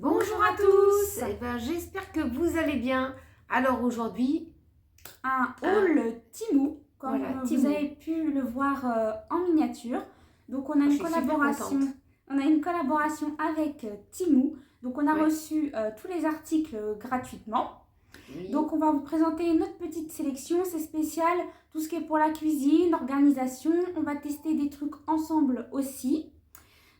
Bonjour à tous. J'espère que vous allez bien. Alors aujourd'hui, un haul Temu, comme voilà, vous Temu. avez pu le voir en miniature. Donc on a Je une suis super collaboration, contente. avec Temu. Donc on a Ouais. reçu tous les articles gratuitement. Oui. Donc on va vous présenter notre petite sélection, c'est spécial, tout ce qui est pour la cuisine, l'organisation. On va tester des trucs ensemble aussi.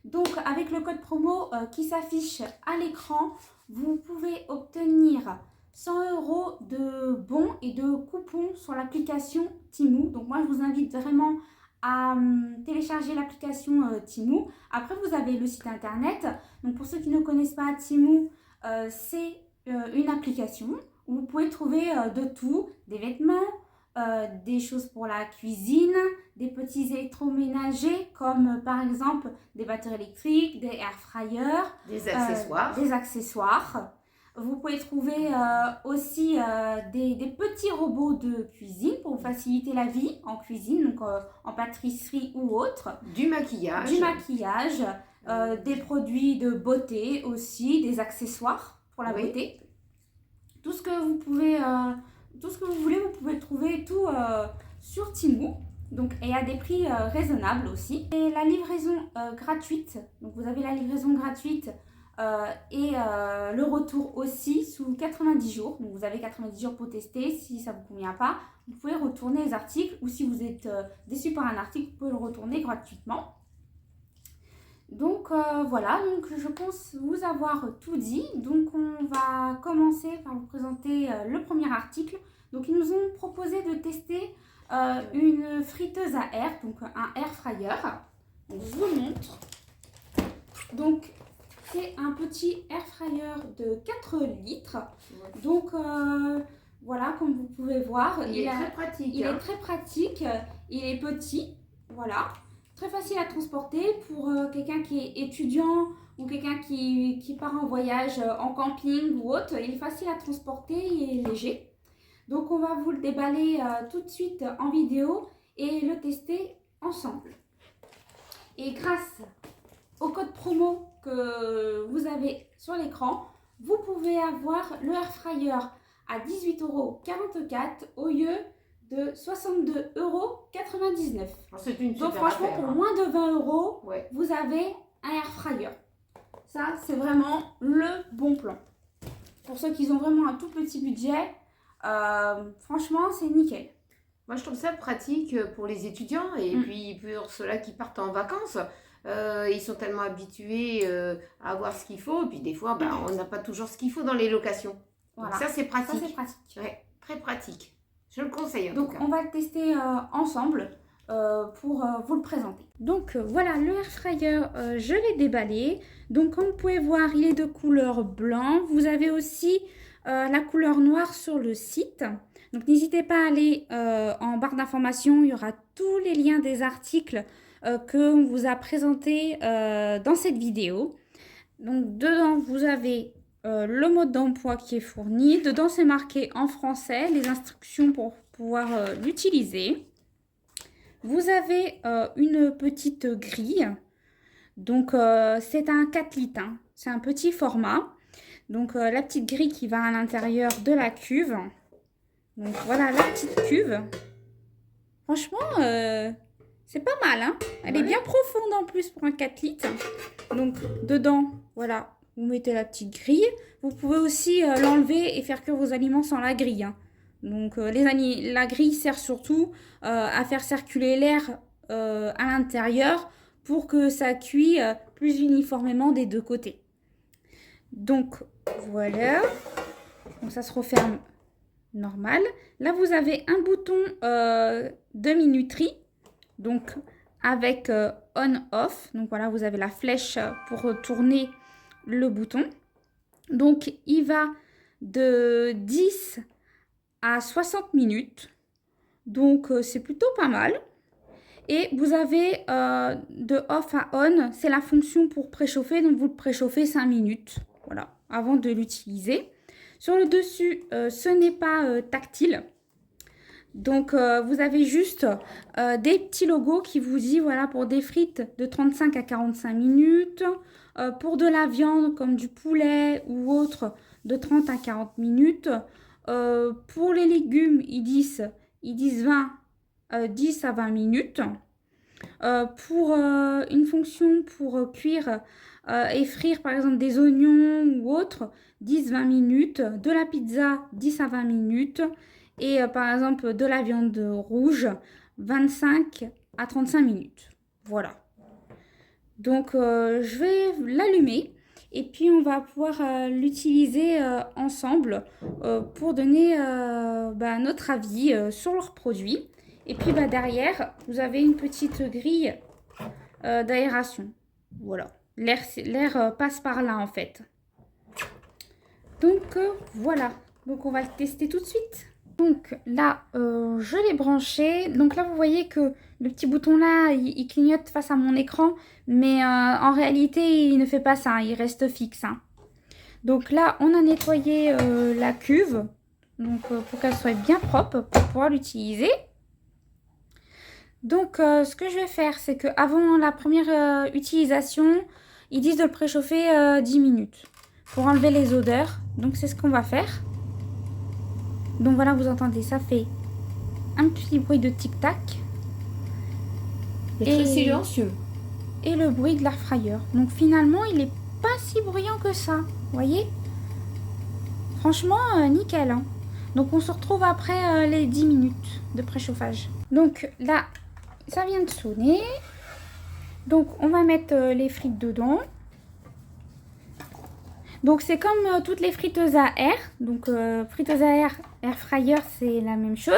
Donc avec le code promo qui s'affiche à l'écran, vous pouvez obtenir 100 € de bons et de coupons sur l'application Temu. Donc moi je vous invite vraiment à télécharger l'application Temu. Après vous avez le site internet. Donc pour ceux qui ne connaissent pas Temu, c'est une application où vous pouvez trouver de tout, des vêtements, des choses pour la cuisine, des petits électroménagers comme par exemple des batteries électriques, des air fryers, Des accessoires. des accessoires. Vous pouvez trouver aussi des petits robots de cuisine pour vous faciliter la vie en cuisine, donc en pâtisserie ou autre. Du maquillage. Des produits de beauté aussi, des accessoires pour la beauté. Tout ce que vous pouvez, tout ce que vous voulez, vous pouvez trouver tout sur Temu. Donc, et à des prix raisonnables aussi. Et la livraison gratuite, donc vous avez la livraison gratuite et le retour aussi sous 90 jours. Donc vous avez 90 jours pour tester. Si ça ne vous convient pas, vous pouvez retourner les articles ou si vous êtes déçu par un article, vous pouvez le retourner gratuitement. Donc voilà, donc je pense vous avoir tout dit. Donc on va commencer par vous présenter le premier article. Donc ils nous ont proposé de tester une friteuse à air, donc un air fryer. Donc je vous montre. Donc c'est un petit air fryer de 4 litres. Donc voilà, comme vous pouvez voir, il est très pratique. Il est très pratique, il est petit, voilà. Très facile à transporter pour quelqu'un qui est étudiant ou quelqu'un qui part en voyage en camping ou autre. Il est facile à transporter, il est léger. Donc on va vous le déballer tout de suite en vidéo et le tester ensemble. Et grâce au code promo que vous avez sur l'écran, vous pouvez avoir le air fryer à 18,44 € au lieu de 62,99 €. C'est une super Donc franchement, affaire, pour moins de 20 €, ouais, vous avez un air fryer. Ça, c'est vraiment le bon plan. Pour ceux qui ont vraiment un tout petit budget, franchement, c'est nickel. Moi, je trouve ça pratique pour les étudiants et puis pour ceux-là qui partent en vacances. Ils sont tellement habitués à avoir ce qu'il faut. Et puis des fois, on n'a pas toujours ce qu'il faut dans les locations. Voilà. Donc ça, c'est pratique. Ça, c'est pratique. Ouais, très pratique. Je le conseille en Donc tout cas. on va le tester ensemble pour vous le présenter. Donc voilà, le air fryer, je l'ai déballé. Donc comme vous pouvez voir, il est de couleur blanc. Vous avez aussi la couleur noire sur le site. Donc n'hésitez pas à aller en barre d'informations, il y aura tous les liens des articles qu'on vous a présentés dans cette vidéo. Donc dedans, vous avez le mode d'emploi qui est fourni. Dedans, c'est marqué en français, les instructions pour pouvoir l'utiliser. Vous avez une petite grille. Donc, c'est un 4 litres. Hein. C'est un petit format. Donc, la petite grille qui va à l'intérieur de la cuve. Donc, voilà la petite cuve. Franchement, c'est pas mal. Hein. Elle est bien profonde en plus pour un 4 litres. Donc, dedans, voilà. Vous mettez la petite grille. Vous pouvez aussi l'enlever et faire cuire vos aliments sans la grille. Hein. Donc, la grille sert surtout à faire circuler l'air à l'intérieur pour que ça cuit plus uniformément des deux côtés. Donc, voilà. Donc, ça se referme normal. Là, vous avez un bouton de minuterie. Donc, avec on-off. Donc, voilà, vous avez la flèche pour tourner le bouton. Donc, il va de 10 à 60 minutes. Donc, c'est plutôt pas mal. Et vous avez de off à on, c'est la fonction pour préchauffer. Donc, vous le préchauffez 5 minutes. Voilà, avant de l'utiliser. Sur le dessus, ce n'est pas tactile. Donc, vous avez juste des petits logos qui vous disent, voilà, pour des frites de 35 à 45 minutes, Pour de la viande comme du poulet ou autre, de 30 à 40 minutes. Pour les légumes, ils disent 10 à 20 minutes. Pour une fonction pour cuire et frire par exemple des oignons ou autre, 10-20 minutes. De la pizza, 10 à 20 minutes. Et par exemple de la viande rouge, 25 à 35 minutes. Voilà. Donc je vais l'allumer et puis on va pouvoir l'utiliser ensemble pour donner notre avis sur leurs produits. Et puis derrière, vous avez une petite grille d'aération. Voilà. L'air passe par là en fait. Donc voilà. Donc on va le tester tout de suite. Donc là, je l'ai branché. Donc là, vous voyez que le petit bouton là, il clignote face à mon écran. Mais en réalité, il ne fait pas ça. Il reste fixe. Hein. Donc là, on a nettoyé la cuve. Donc pour qu'elle soit bien propre pour pouvoir l'utiliser. Donc ce que je vais faire, c'est qu'avant la première utilisation, ils disent de le préchauffer 10 minutes. Pour enlever les odeurs. Donc c'est ce qu'on va faire. Donc voilà, vous entendez, ça fait un petit bruit de tic-tac. Et très silencieux. Et le bruit de l'air fryer. Donc finalement, il n'est pas si bruyant que ça. Vous voyez? Franchement, nickel. Hein. Donc on se retrouve après les 10 minutes de préchauffage. Donc là, ça vient de sonner. Donc on va mettre les frites dedans. Donc c'est comme toutes les friteuses à air. Donc friteuse à air, air fryer, c'est la même chose.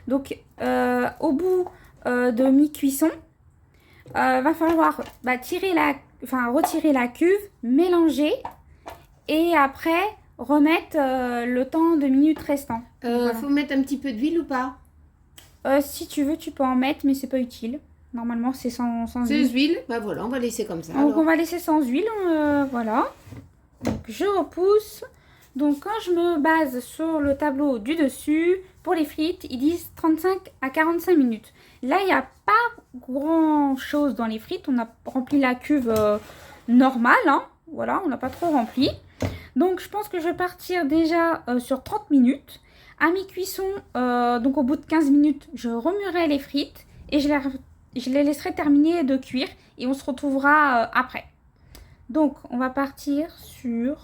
Donc au bout de mi-cuisson, va falloir retirer la cuve, mélanger et après remettre le temps de minutes restant. Voilà. Faut mettre un petit peu d'huile ou pas? Si tu veux, tu peux en mettre, mais c'est pas utile. Normalement, c'est sans huile. Sans huile, bah voilà, on va laisser comme ça. Donc alors. On va laisser sans huile, voilà. Donc je repousse. Donc quand je me base sur le tableau du dessus, pour les frites, ils disent 35 à 45 minutes. Là, il n'y a pas grand chose dans les frites. On a rempli la cuve normale. Hein. Voilà, on n'a pas trop rempli. Donc je pense que je vais partir déjà sur 30 minutes. À mi-cuisson, donc au bout de 15 minutes, je remuerai les frites et je les laisserai terminer de cuire. Et on se retrouvera après. Donc, on va partir sur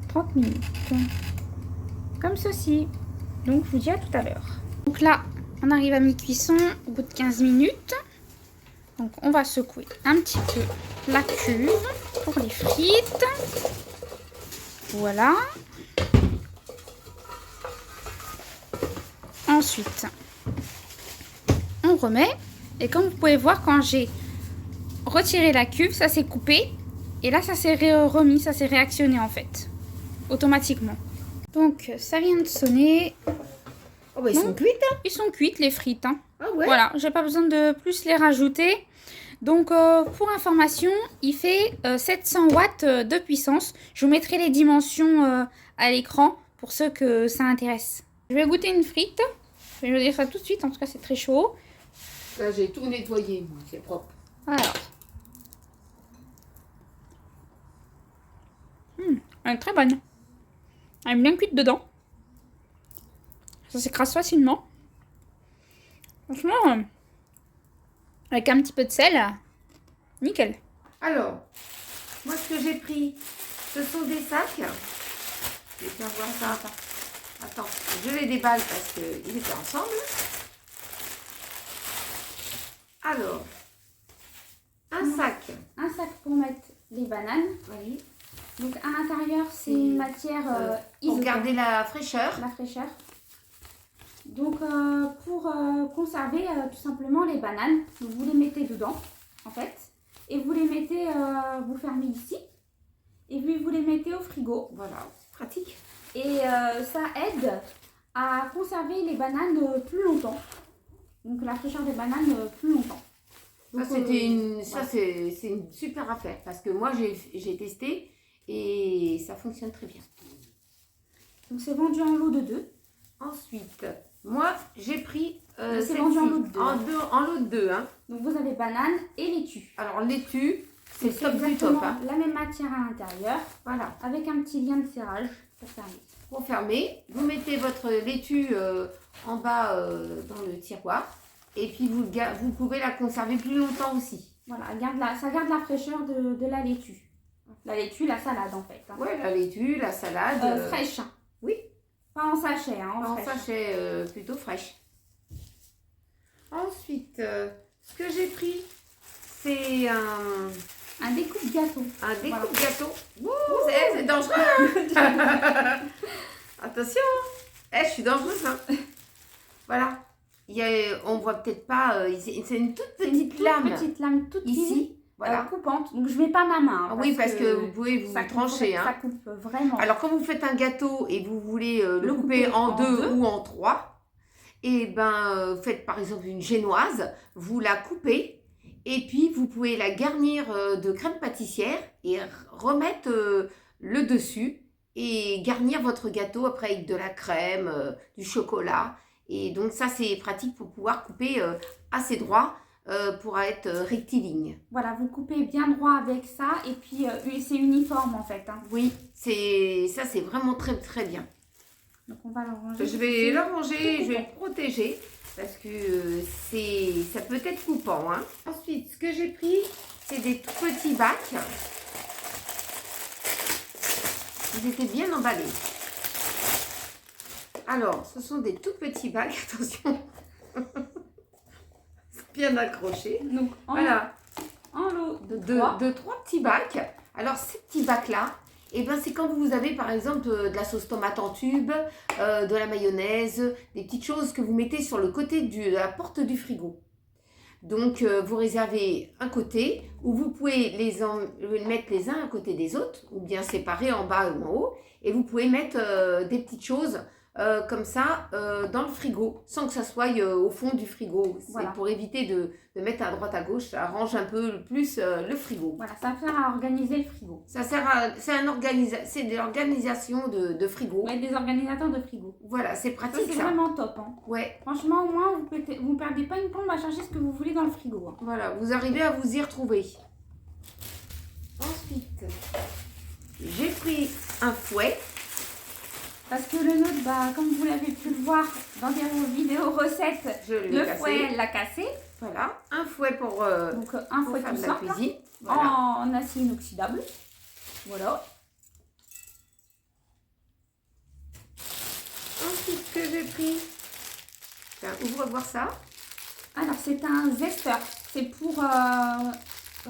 30 minutes. Comme ceci. Donc, je vous dis à tout à l'heure. Donc là, on arrive à mi-cuisson au bout de 15 minutes. Donc, on va secouer un petit peu la cuve pour les frites. Voilà. Ensuite, on remet. Et comme vous pouvez voir, quand j'ai retirer la cuve, ça s'est coupé et là ça s'est remis, ça s'est réactionné en fait automatiquement. Donc ça vient de sonner. Oh bah ils sont cuites hein. Ils sont cuites les frites hein. Ah ouais. Voilà, j'ai pas besoin de plus les rajouter. Donc pour information, il fait 700 watts de puissance. Je vous mettrai les dimensions à l'écran pour ceux que ça intéresse. Je vais goûter une frite. Je vais vous dire ça tout de suite, en tout cas c'est très chaud. Là j'ai tout nettoyé, moi c'est propre. Alors. Elle est très bonne. Elle est bien cuite dedans. Ça s'écrase facilement. Franchement, avec un petit peu de sel, nickel. Alors, moi ce que j'ai pris, ce sont des sacs. Je vais faire voir ça. Attends, je les déballe parce qu'ils étaient ensemble. Alors, un sac. Un sac pour mettre les bananes. Oui. Donc à l'intérieur, c'est une matière pour garder la fraîcheur. La fraîcheur. Donc pour conserver tout simplement les bananes, vous les mettez dedans en fait. Et vous les mettez, vous fermez ici. Et puis vous les mettez au frigo. Voilà, c'est pratique. Et ça aide à conserver les bananes plus longtemps. Donc la fraîcheur des bananes plus longtemps. Donc, ça c'est une super affaire parce que moi j'ai testé et ça fonctionne très bien. Donc c'est vendu en lot de 2. Ensuite, moi j'ai pris c'est vendu en lot de 2. En lot de 2. Hein. Donc vous avez banane et laitue. Alors laitue, C'est le top du top. exactement Hein. la même matière à l'intérieur, Voilà. avec un petit lien de serrage pour fermer. Pour fermer, vous mettez votre laitue en bas dans le tiroir. Et puis vous pouvez la conserver plus longtemps aussi. Voilà, ça garde la fraîcheur de la laitue. La laitue, la salade en fait. Hein. Ouais, la laitue, la salade. Fraîche. Oui. Pas en sachet, hein, En fraîche. sachet plutôt fraîche. Ensuite, ce que j'ai pris, c'est Un découpe-gâteau. un Voilà. découpe-gâteau. Ouh, c'est dangereux. Hein. Attention. Je suis dangereuse. Hein. Voilà. On voit peut-être pas, c'est une toute petite lame. Petite lame toute fine, Ici. Voilà. coupante. Donc je mets pas ma main. Ah oui, parce que vous pouvez vous ça trancher. Ça Hein. coupe vraiment. Alors, quand vous faites un gâteau et vous voulez le couper en deux ou en trois, et ben, faites par exemple une génoise, vous la coupez et puis vous pouvez la garnir de crème pâtissière et remettre le dessus et garnir votre gâteau après avec de la crème, du chocolat. Et donc, ça, c'est pratique pour pouvoir couper assez droit pour être rectiligne. Voilà, vous coupez bien droit avec ça et puis c'est uniforme en fait. Hein. Oui, ça c'est vraiment très très bien. Donc on va le ranger. Je vais le ranger, je vais le protéger parce que ça peut être coupant. Hein. Ensuite, ce que j'ai pris, c'est des tout petits bacs. Ils étaient bien emballés. Alors, ce sont des tout petits bacs, attention. Bien accrochés. Donc Voilà. en lot de trois petits bacs. Alors, ces petits bacs-là, eh ben, c'est quand vous avez par exemple de la sauce tomate en tube, de la mayonnaise, des petites choses que vous mettez sur le côté de la porte du frigo. Donc, vous réservez un côté où vous pouvez les mettre les uns à côté des autres, ou bien séparés en bas ou en haut. Et vous pouvez mettre des petites choses comme ça dans le frigo, sans que ça soit au fond du frigo. Voilà. C'est pour éviter de mettre à droite à gauche, ça arrange un peu plus le frigo. Voilà, ça sert à organiser le frigo. Ça sert c'est de l'organisation de frigo. Ouais, des organisateurs de frigo. Voilà, c'est Ça, pratique c'est ça. vraiment top. Hein. Ouais, Franchement, au moins, vous perdez pas une plombe à chercher ce que vous voulez dans le frigo. Hein. voilà, vous arrivez à vous y retrouver. Ensuite, j'ai pris un fouet. Parce que le nôtre, bah, comme vous l'avez pu le voir dans des vidéos recettes, Je l'ai le cassé. fouet l'a cassé. Voilà, un fouet pour Donc un fouet faire tout de la simple, cuisine. Voilà. en acier inoxydable. Voilà. Ensuite, ce que j'ai pris, tiens, ouvre voir ça. Alors c'est un zesteur. C'est pour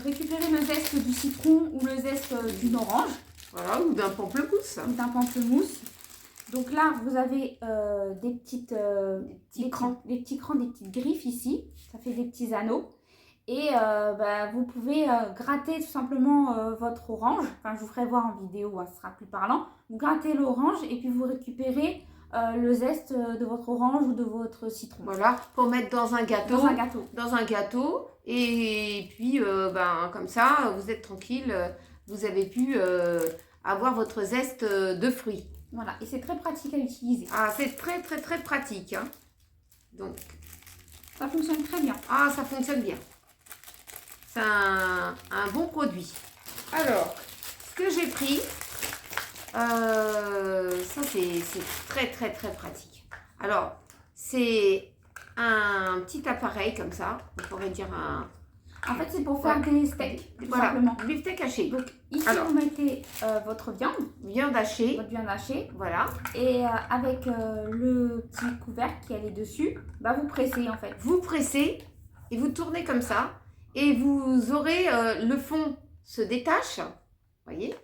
récupérer le zeste du citron ou le zeste d'une orange Voilà, ou d'un pamplemousse. ou d'un pamplemousse. Donc là, vous avez des petits crans, des petites griffes ici. Ça fait des petits anneaux. Et vous pouvez gratter tout simplement votre orange. Enfin, je vous ferai voir en vidéo, hein, ce sera plus parlant. Vous grattez l'orange et puis vous récupérez le zeste de votre orange ou de votre citron. Voilà, pour mettre dans un gâteau. Dans un gâteau. Dans un gâteau. Et puis, comme ça, vous êtes tranquille. Vous avez pu avoir votre zeste de fruits. Voilà, et c'est très pratique à utiliser. Ah, c'est très, très, très pratique. Hein. Donc, Ça fonctionne très bien. ah, ça fonctionne bien. C'est un bon produit. Alors, ce que j'ai pris, ça c'est très, très, très pratique. Alors, c'est un petit appareil comme ça. On pourrait dire un... En fait, c'est pour faire des steaks, tout Voilà, simplement. beefsteak haché. Donc ici, Alors. vous mettez votre viande hachée, Voilà. et avec le petit couvercle qui est dessus, vous pressez en fait. Vous pressez et vous tournez comme ça et vous aurez le fond se détache. Voyez,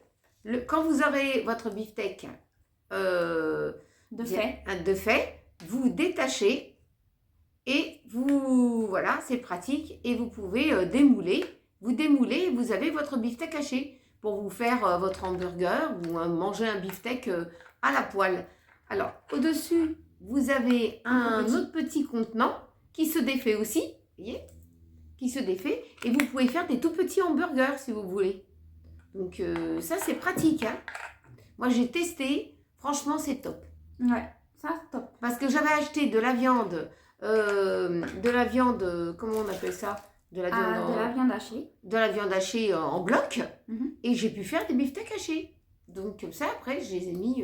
quand vous aurez votre beefsteak De fait. de fait, vous détachez et vous voilà, c'est pratique et vous pouvez démouler. Vous démoulez et vous avez votre beefsteak haché pour vous faire votre hamburger ou manger un beefsteak à la poêle. Alors, au-dessus, vous avez un autre petit contenant qui se défait aussi, voyez, qui se défait et vous pouvez faire des tout petits hamburgers si vous voulez. Donc, ça, c'est pratique. Hein. Moi, j'ai testé. Franchement, c'est top. Ouais, ça, top. Parce que j'avais acheté de la viande, comment on appelle ça? de la viande, de la viande hachée. de la viande hachée en bloc. Mhm. Et j'ai pu faire des beefsteaks hachés. Donc comme ça, après, je les ai mis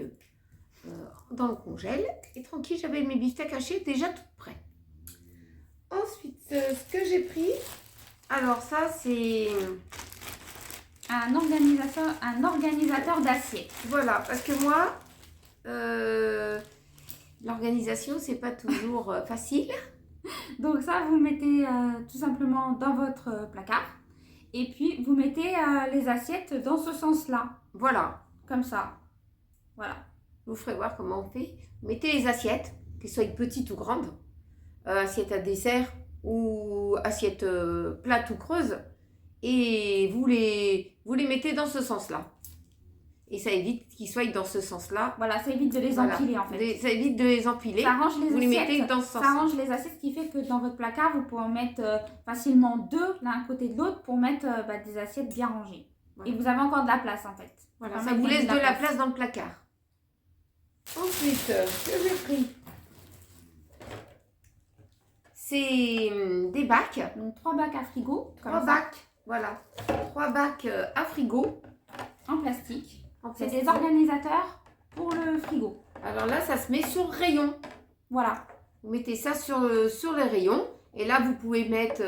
dans le congèle. Et tranquille, j'avais mes beefsteaks hachés déjà tout prêts. Ensuite, ce que j'ai pris, alors ça, c'est... Un organisateur d'assiettes. Voilà, parce que moi, l'organisation, c'est pas toujours facile. Donc ça, vous mettez tout simplement dans votre placard. Et puis, vous mettez les assiettes dans ce sens-là. Voilà, Comme ça. Voilà. je vous ferai voir comment on fait. Vous mettez les assiettes, qu'elles soient petites ou grandes, assiette à dessert ou assiette plate ou creuse, et vous les mettez dans ce sens-là. Et ça évite qu'ils soient dans ce sens-là. Voilà, ça évite de les Voilà. empiler en fait. Ça évite de les empiler. Ça arrange les Vous les assiettes. mettez dans ce Ça sens-là. arrange les assiettes, ce qui fait que dans votre placard, vous pouvez en mettre facilement deux l'un à côté de l'autre pour mettre des assiettes bien rangées. Voilà. Et vous avez encore de la place en fait. Voilà, Pour ça mettre vous laisse de de la place dans le placard. Ensuite, ce que j'ai pris, c'est des bacs. Donc 3 bacs à frigo. Comme 3 ça, bacs, voilà. 3 bacs à frigo. en plastique. En C'est plastique. des organisateurs pour le frigo. Alors là, ça se met sur rayon. Voilà. Vous mettez ça sur les rayons. Et là, vous pouvez mettre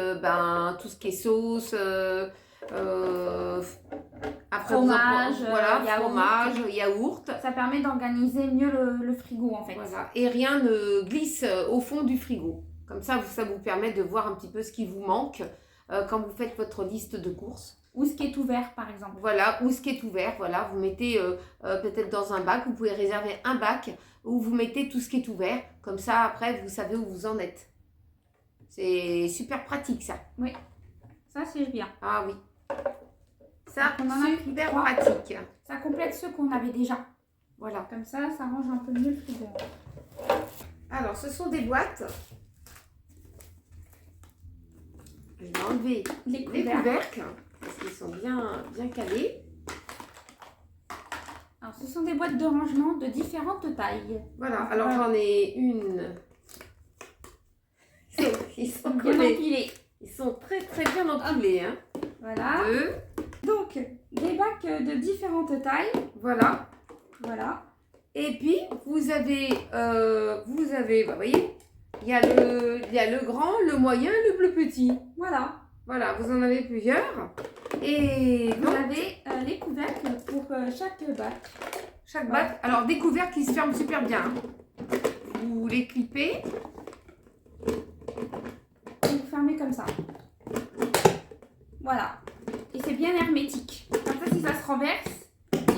tout ce qui est sauce, après, Fromage, voilà, yaourt. fromage, yaourt. Ça permet d'organiser mieux le frigo en fait. Voilà. Et rien ne glisse au fond du frigo. Comme ça vous permet de voir un petit peu ce qui vous manque quand vous faites votre liste de courses. Ou ce qui est ouvert par exemple. Voilà, ou ce qui est ouvert, voilà, vous mettez peut-être dans un bac, vous pouvez réserver un bac où vous mettez tout ce qui est ouvert. Comme ça, après, vous savez où vous en êtes. C'est super pratique, ça. Oui, ça c'est bien. Ah oui. Ça, Donc, on en a pris super 3. pratique. Ça complète ceux qu'on avait déjà. Voilà. Comme ça range un peu mieux le frigo. Alors, ce sont des boîtes. Je vais enlever Les les couvercles. couvercles parce qu'ils sont bien calés. Alors, ce sont des boîtes de rangement de différentes tailles. Voilà, alors j'en ai une. Ils sont Bien collés. empilées. Ils sont très bien empilés. Hein. Voilà. 2. Donc, des bacs de différentes tailles. Voilà. Voilà. Et puis, vous avez, vous voyez, il y a le grand, le moyen, le plus petit. Voilà. Voilà, vous en avez plusieurs. Et Vous donc, avez les couvercles pour chaque bac. chaque bac, alors des couvercles qui se ferment super bien. Hein. Vous les clipez. Et vous fermez comme ça. Voilà. Et c'est bien hermétique. Comme ça, si ça se renverse,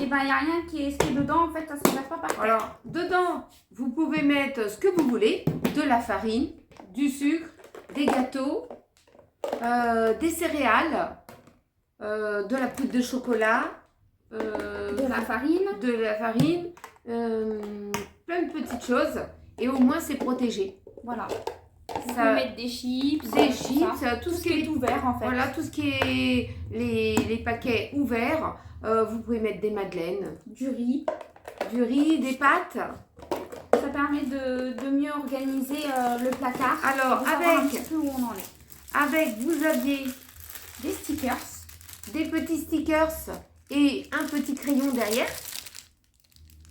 et ben il n'y a rien qui est dedans. En fait, ça ne se renverse pas par terre. Alors, dedans, vous pouvez mettre ce que vous voulez. De la farine, du sucre, des gâteaux, des céréales, de la poudre de chocolat, De la farine. Plein de petites choses. Et au moins, c'est protégé. Voilà. Vous Ça- pouvez mettre des chips. Des tout chips, ça. tout Tout ce qui est ouvert en fait. Voilà, tout ce qui est les paquets ouverts. Vous pouvez mettre des madeleines, Du riz. du riz, des pâtes. Ça permet de mieux organiser le placard. Alors, de savoir un avec- petit peu où on en est. Avec, vous aviez Des stickers. des petits stickers et un petit crayon derrière.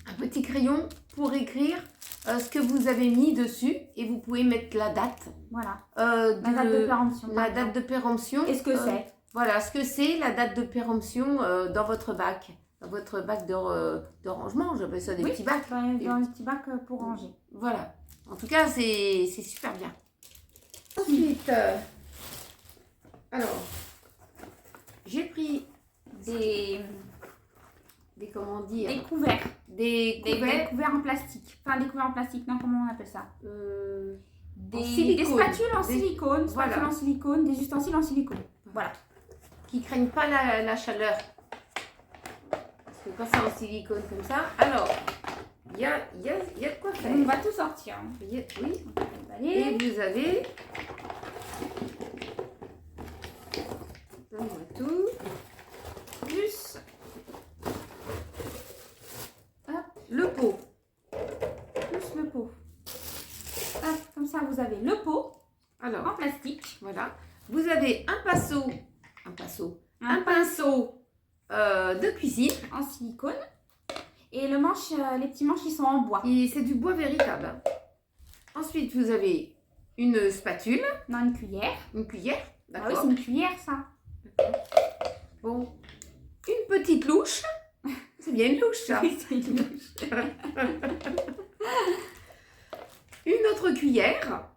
Un petit crayon pour écrire ce que vous avez mis dessus. Et vous pouvez mettre la date. Voilà. La La date de péremption. La date de péremption. Et ce que c'est. Voilà, ce que c'est la date de péremption dans votre bac. Dans votre bac de rangement, j'appelle ça des Oui. petits bacs. Dans le petit bac pour ranger. Voilà. En tout cas, c'est super bien. Ensuite, alors, j'ai pris Des comment dire, couverts. des Des couverts couverts en plastique. Enfin, des couverts en plastique, non, comment on appelle ça? Des silicone. spatules en Des- silicone. voilà. Spatules en silicone, des ustensiles en silicone. Voilà. qui craignent pas la chaleur. Parce que quand c'est en silicone comme ça, alors, il y a de quoi faire. On va tout sortir. Oui. On va Et emballer. vous avez... Donne-moi tout. Plus Le pot. plus le pot. Hop, comme ça, vous avez le pot Alors, en plastique. voilà. Vous avez un pinceau de cuisine. En silicone. Et le manche, les petits manches, ils sont en bois. Et c'est du bois véritable. Hein. Ensuite, vous avez une spatule. Non, une cuillère. Une cuillère. Ah oui, D'accord. c'est une cuillère, ça. Bon. Une petite louche. C'est bien une louche, ça. Oui, c'est une louche. Une autre cuillère.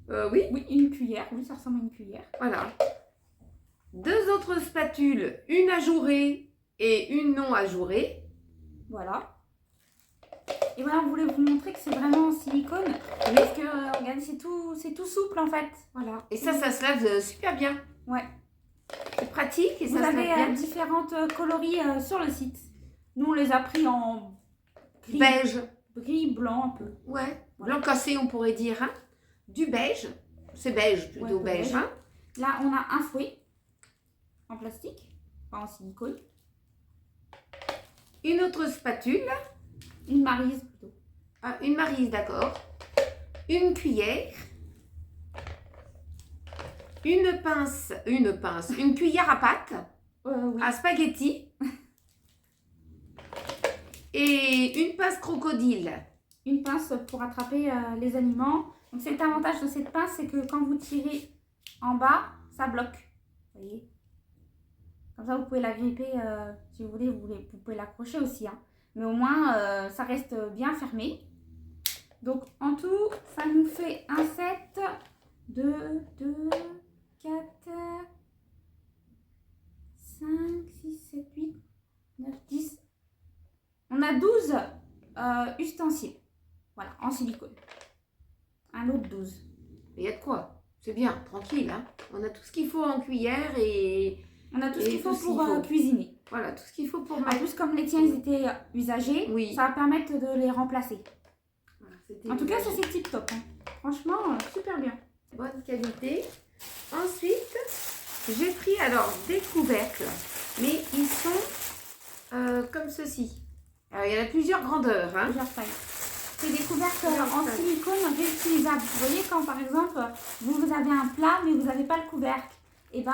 Oui. Oui, une cuillère. Oui, ça ressemble à une cuillère. Voilà. Deux autres spatules. Une ajourée et une non ajourée. Voilà. Et voilà, on voulait vous montrer que c'est vraiment en silicone. Parce que, regardez, c'est tout souple, en fait. Voilà. Et ça se lave super bien. Ouais. C'est pratique et Vous ça se lave avez bien. différentes coloris sur le site. Nous, on les a pris en gris, Beige. gris, blanc un peu. Ouais. Voilà. Blanc cassé, on pourrait dire. Hein. Du beige. C'est beige, plutôt Ouais, beige. beige. Hein. Là, on a un fouet en plastique, pas en silicone. Une autre spatule. Une maryse plutôt. Ah, une maryse, d'accord. Une cuillère. Une cuillère à pâte, Oui. à spaghetti. Et une pince crocodile. Une pince pour attraper les aliments. Donc, c'est l'avantage de cette pince, c'est que quand vous tirez en bas, ça bloque. Vous voyez? Comme ça, vous pouvez la gripper si vous voulez. Vous pouvez l'accrocher aussi. Hein. Mais au moins, ça reste bien fermé. Donc, en tout, ça nous fait un set de 2, 4, 5, 6, 7, 8, 9, 10. On a 12 ustensiles. Voilà, en silicone. Un lot de 12. Il y a de quoi. C'est bien, tranquille. Hein. On a tout ce qu'il faut en cuillère et On a tout ce Et qu'il faut tout ce qu'il pour faut. cuisiner. voilà, tout ce qu'il faut pour En mettre. plus, comme les tiens, ils étaient usagés, Oui. ça va permettre de les remplacer. Voilà, c'était En tout cas, ça magique. c'est tip top. Hein. Franchement, super bien. Bonne qualité. Ensuite, j'ai pris alors des couvercles, mais ils sont comme ceci. Alors, il y en a plusieurs grandeurs. Hein. Plusieurs tailles. C'est des couvercles Plusieurs en tailles. silicone réutilisables. Vous voyez, quand par exemple, vous avez un plat, mais vous n'avez pas le couvercle, et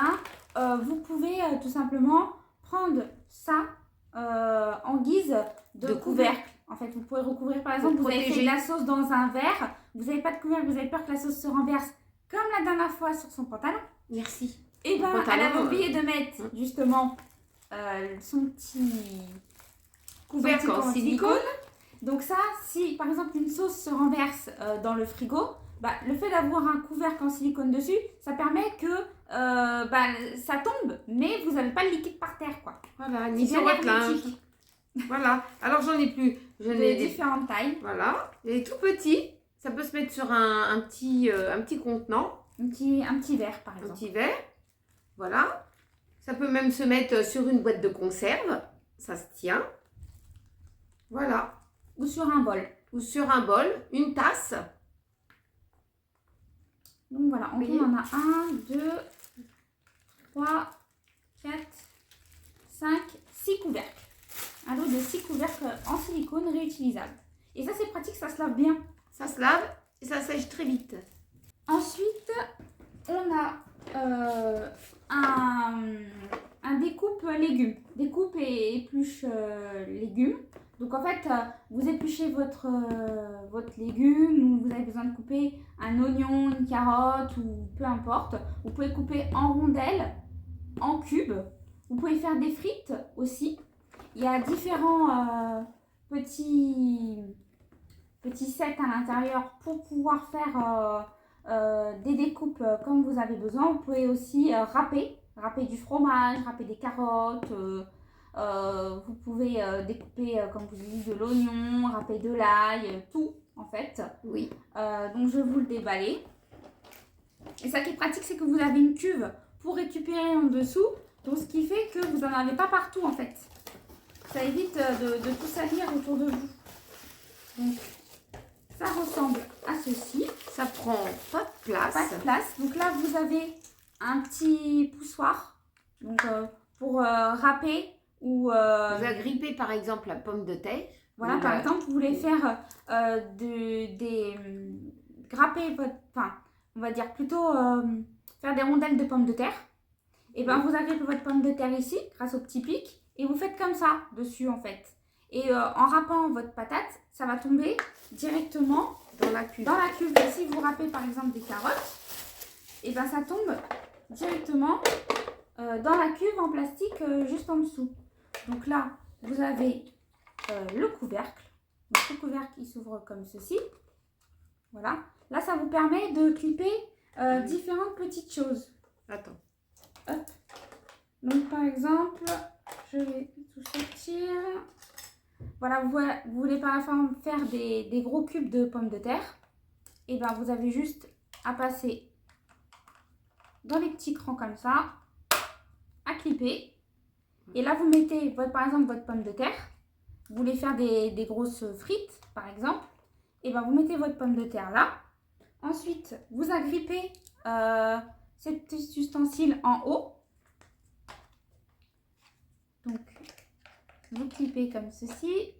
vous pouvez tout simplement prendre ça en guise de De couvercle. En fait, vous pouvez recouvrir, par exemple, Pour vous avez fait protéger. de la sauce dans un verre, vous n'avez pas de couvercle, vous avez peur que la sauce se renverse, comme la dernière fois sur son pantalon. Merci. Et Le ben, elle pantalon, avait oublié de mettre justement son petit Couvercle en silicone. Donc ça, si par exemple une sauce se renverse dans le frigo, le fait d'avoir un couvercle en silicone dessus, ça permet que ça tombe, mais vous n'avez pas le liquide par terre, quoi. Voilà, C'est ni sur bien votre linge. hermétique. Voilà. Alors, j'en ai plus. J'en De ai différentes tailles. Voilà. Les tout petits. Ça peut se mettre sur un petit contenant, Un petit verre, par un exemple. petit verre. Voilà. Ça peut même se mettre sur une boîte de conserve. Ça se tient. Voilà. Ou sur un bol. Ou sur un bol, une tasse. Donc voilà, en tout, Oui. on en a 1, 2, 3, 4, 5, 6 couvercles. Un lot de 6 couvercles en silicone réutilisables. Et ça, c'est pratique, ça se lave bien. Ça se lave et ça sèche très vite. Ensuite, on a un découpe légumes. Découpe et épluche légumes. Donc en fait, vous épluchez votre légume, ou vous avez besoin de couper un oignon, une carotte ou peu importe. Vous pouvez couper en rondelles, en cubes. Vous pouvez faire des frites aussi. Il y a différents petits sets à l'intérieur pour pouvoir faire des découpes comme vous avez besoin. Vous pouvez aussi râper du fromage, râper des carottes. Vous pouvez découper, comme je vous ai dit, de l'oignon, râper de l'ail, tout en fait. Oui. Donc je vais vous le déballer. Et ça qui est pratique, c'est que vous avez une cuve pour récupérer en dessous. Donc ce qui fait que vous n'en avez pas partout en fait. Ça évite de tout salir autour de vous. Donc ça ressemble à ceci. Ça prend pas de place. Pas de place. Donc là vous avez un petit poussoir. Donc pour râper ou Vous agrippez par exemple la pomme de terre. voilà, Ou par la- exemple, vous voulez faire grapper votre, enfin, on va dire plutôt faire des rondelles de pommes de terre, et ben vous agrippez votre pomme de terre ici, grâce au petit pic, et vous faites comme ça, dessus en fait. Et en râpant votre patate, ça va tomber directement dans la cuve. Et si vous râpez par exemple des carottes, et ben ça tombe directement dans la cuve en plastique juste en dessous. Donc là, vous avez le couvercle. Donc le couvercle, il s'ouvre comme ceci. Voilà. Là, ça vous permet de clipper différentes petites choses. Attends. Hop. Donc par exemple, je vais tout sortir. Voilà, vous voulez par exemple faire des gros cubes de pommes de terre. Et ben vous avez juste à passer dans les petits crans comme ça, à clipper. Et là, vous mettez par exemple votre pomme de terre. Vous voulez faire des grosses frites, par exemple. Et ben vous mettez votre pomme de terre là. Ensuite, vous agrippez cet ustensile en haut. Donc, vous clipez comme ceci.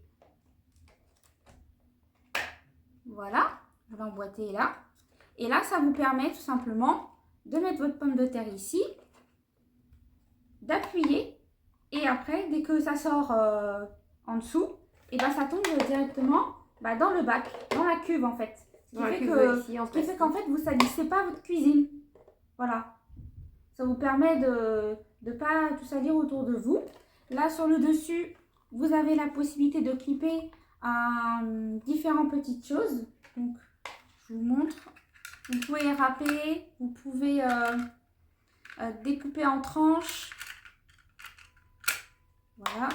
Voilà, vous l'emboîtez là. Et là, ça vous permet tout simplement de mettre votre pomme de terre ici, d'appuyer. Et après, dès que ça sort en dessous, et ben ça tombe directement dans le bac, dans la cuve en fait. Ce qui fait qu'en fait, vous ne salissez pas votre cuisine. Voilà. Ça vous permet de ne pas tout salir autour de vous. Là, sur le dessus, vous avez la possibilité de clipper différentes petites choses. Donc, je vous montre. Vous pouvez râper, vous pouvez découper en tranches. Voilà.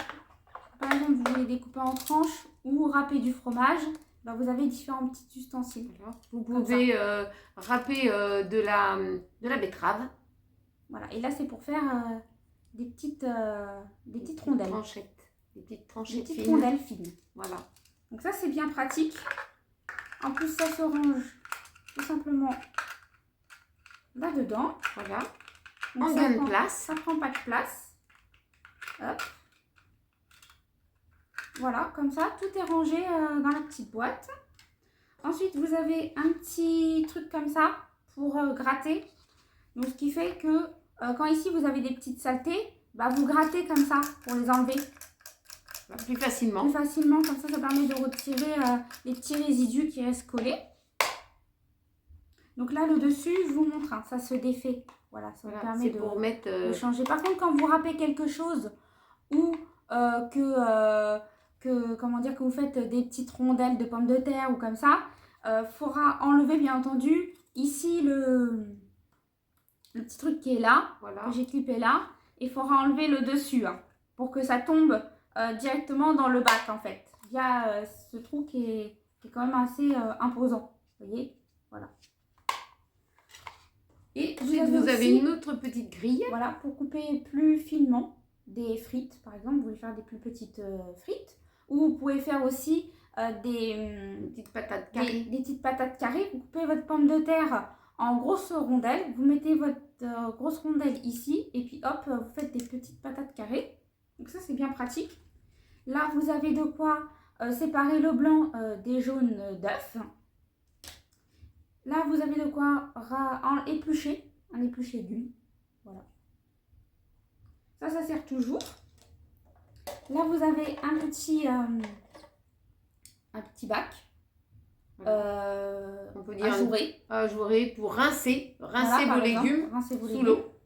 Par exemple, vous voulez découper en tranches ou râper du fromage. Ben, vous avez différents petits ustensiles. Vous pouvez râper de la betterave. Voilà. Et là, c'est pour faire des petites rondelles. Des petites tranchettes fines. Rondelles fines. Voilà. Donc ça, c'est bien pratique. En plus, ça se range tout simplement là-dedans. Voilà. Donc en gain de place. Ça prend pas de place. Hop. Voilà, comme ça, tout est rangé dans la petite boîte. Ensuite, vous avez un petit truc comme ça pour gratter. Donc, ce qui fait que quand ici, vous avez des petites saletés, vous grattez comme ça pour les enlever. Plus facilement. Plus facilement, comme ça permet de retirer les petits résidus qui restent collés. Donc là, le dessus, je vous montre, ça se défait. Voilà, ça vous permet de changer. Par contre, quand vous râpez quelque chose ou que vous faites des petites rondelles de pommes de terre ou comme ça, faudra enlever bien entendu ici le petit truc qui est là, que j'ai clippé là, et il faudra enlever le dessus pour que ça tombe directement dans le bac en fait. Il y a ce trou qui est quand même assez imposant, vous voyez, voilà. Et vous avez une autre petite grille. Voilà, pour couper plus finement des frites, par exemple, vous voulez faire des plus petites frites. Ou vous pouvez faire aussi des petites patates carrées. Des petites patates carrées. Vous coupez votre pomme de terre en grosses rondelles. Vous mettez votre grosse rondelle ici. Et puis hop, vous faites des petites patates carrées. Donc ça, c'est bien pratique. Là, vous avez de quoi séparer le blanc des jaunes d'œufs. Là, vous avez de quoi éplucher un épluche légumes. Voilà. Ça sert toujours. Là, vous avez un petit bac on peut dire à jouer pour rincer vos légumes sous l'eau.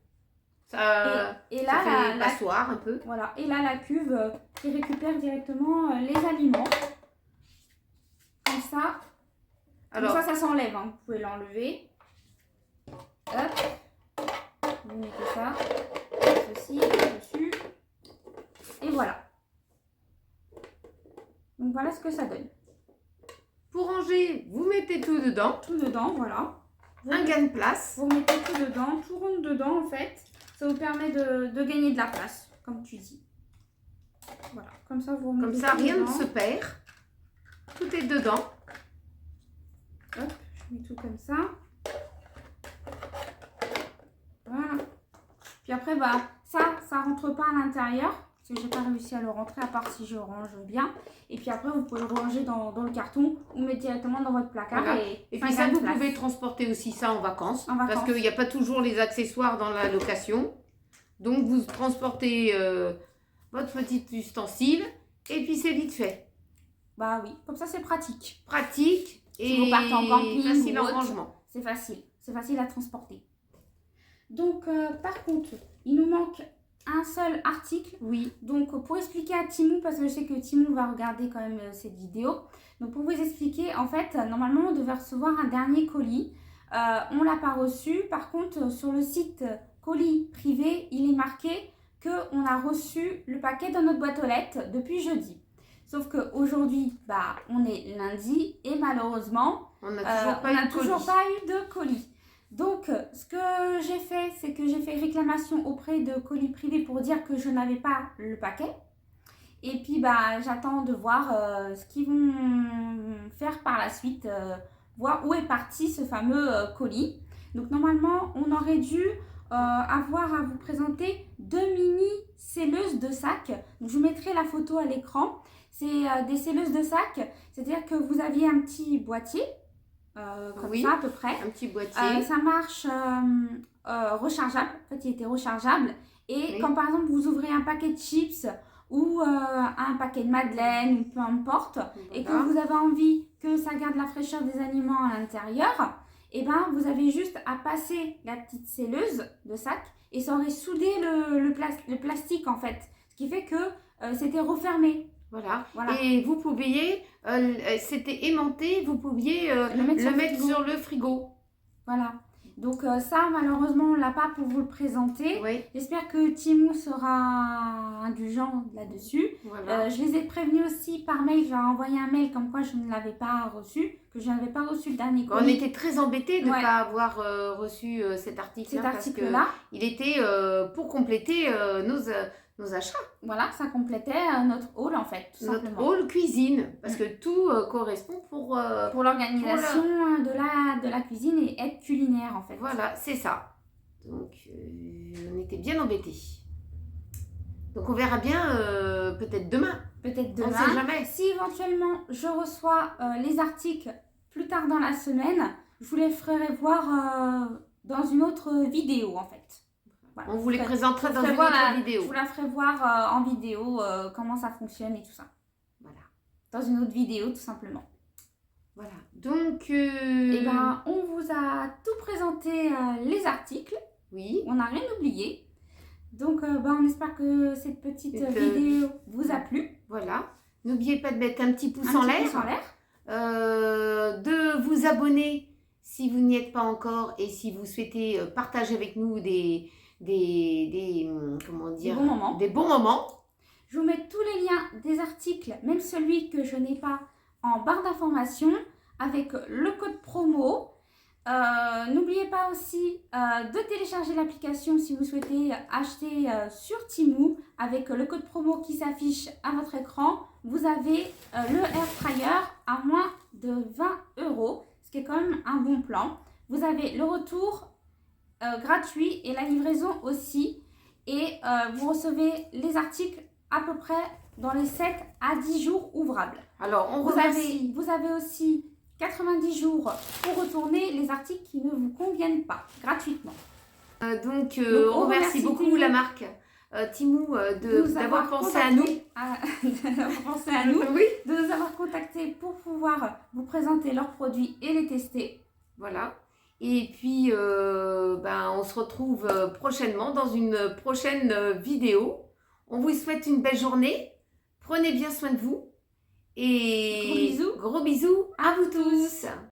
Et là, ça fait passoire un peu. Voilà. Et là, la cuve qui récupère directement les aliments. Comme ça. Alors, ça s'enlève. Vous pouvez l'enlever. Hop. Vous mettez ça. Ceci dessus. Et voilà. Donc voilà ce que ça donne. Pour ranger, vous mettez tout dedans. Tout dedans, voilà. Un gain de place. Vous mettez tout dedans, tout rentre dedans en fait. Ça vous permet de gagner de la place, comme tu dis. Voilà, comme ça vous remettez. Comme ça, rien ne se perd. Tout est dedans. Hop, je mets tout comme ça. Voilà. Puis après, ça rentre pas à l'intérieur. parce que j'ai pas réussi à le rentrer à part si je range bien. Et puis après, vous pouvez le ranger dans le carton ou mettre directement dans votre placard. Voilà. Et puis ça, gagne vous place. pouvez transporter aussi ça en vacances. En vacances. Parce qu'il n'y a pas toujours les accessoires dans la location. Donc vous transportez votre petit ustensile et puis c'est vite fait. Bah oui, comme ça c'est pratique. Pratique et Si vous partez en camping facile ou en autre, rangement. c'est facile à transporter. Donc par contre, il nous manque un seul article. Oui. Donc pour expliquer à Timou, parce que je sais que Timou va regarder quand même cette vidéo. Donc pour vous expliquer, en fait, normalement on devait recevoir un dernier colis. On ne l'a pas reçu. Par contre, sur le site colis privé, il est marqué qu'on a reçu le paquet dans notre boîte aux lettres depuis jeudi. Sauf qu'aujourd'hui, bah, on est lundi et malheureusement, on n'a toujours pas eu de colis. Donc, ce que j'ai fait, c'est que j'ai fait réclamation auprès de colis privé pour dire que je n'avais pas le paquet. Et puis, bah, j'attends de voir ce qu'ils vont faire par la suite, voir où est parti ce fameux colis. Donc, normalement, on aurait dû avoir à vous présenter 2 mini scelleuses de sac. Donc, je vous mettrai la photo à l'écran. C'est des scelleuses de sac, c'est-à-dire que vous aviez un petit boîtier, comme ça à peu près. Un petit boîtier. Ça marche rechargeable, en fait il était rechargeable. Et quand par exemple vous ouvrez un paquet de chips ou un paquet de madeleine, ou peu importe, voilà, et que vous avez envie que ça garde la fraîcheur des aliments à l'intérieur, et ben vous avez juste à passer la petite selleuse de sac et ça aurait soudé le plastique en fait. Ce qui fait que c'était refermé. Voilà. Et vous pouviez, c'était aimanté, vous pouviez le mettre sur le frigo. Voilà. Donc ça, malheureusement, on ne l'a pas pour vous le présenter. Oui. J'espère que Timou sera indulgent là-dessus. Voilà. Je les ai prévenus aussi par mail. Je leur ai envoyé un mail comme quoi je ne l'avais pas reçu, que je n'avais pas reçu le dernier colis. On était très embêtés de ne pas avoir reçu cet article. Parce que il était pour compléter nos achats. Voilà, ça complétait notre hall en fait, tout notre simplement. hall cuisine, parce que tout correspond pour l'organisation de la cuisine et aide culinaire en fait. Voilà, c'est ça. Donc, on était bien embêtés. Donc, on verra bien peut-être demain. Peut-être demain. On ne sait jamais. Si éventuellement je reçois les articles plus tard dans la semaine, je vous les ferai voir dans une autre vidéo en fait. Voilà, on vous les présentera dans une autre vidéo. Je vous la ferai voir en vidéo comment ça fonctionne et tout ça. Voilà. Dans une autre vidéo tout simplement. Voilà. Donc, eh ben, on vous a tout présenté les articles. Oui. On n'a rien oublié. Donc, on espère que cette petite vidéo vous a plu. Voilà. N'oubliez pas de mettre un petit pouce en l'air. De vous abonner si vous n'y êtes pas encore et si vous souhaitez partager avec nous des bons moments. Je vous mets tous les liens des articles, même celui que je n'ai pas, en barre d'information avec le code promo. N'oubliez pas aussi de télécharger l'application si vous souhaitez acheter sur Timou avec le code promo qui s'affiche à votre écran. Vous avez le air fryer à moins de 20 €, ce qui est quand même un bon plan. Vous avez le retour gratuit et la livraison aussi. Et vous recevez les articles à peu près dans les 7 à 10 jours ouvrables. Alors, vous avez aussi 90 jours pour retourner les articles qui ne vous conviennent pas, gratuitement. Donc on remercie beaucoup la marque Timou d'avoir pensé à nous. Oui. De nous avoir contactés pour pouvoir vous présenter leurs produits et les tester. Voilà. Et puis, on se retrouve prochainement dans une prochaine vidéo. On vous souhaite une belle journée. Prenez bien soin de vous. Et gros bisous à vous tous.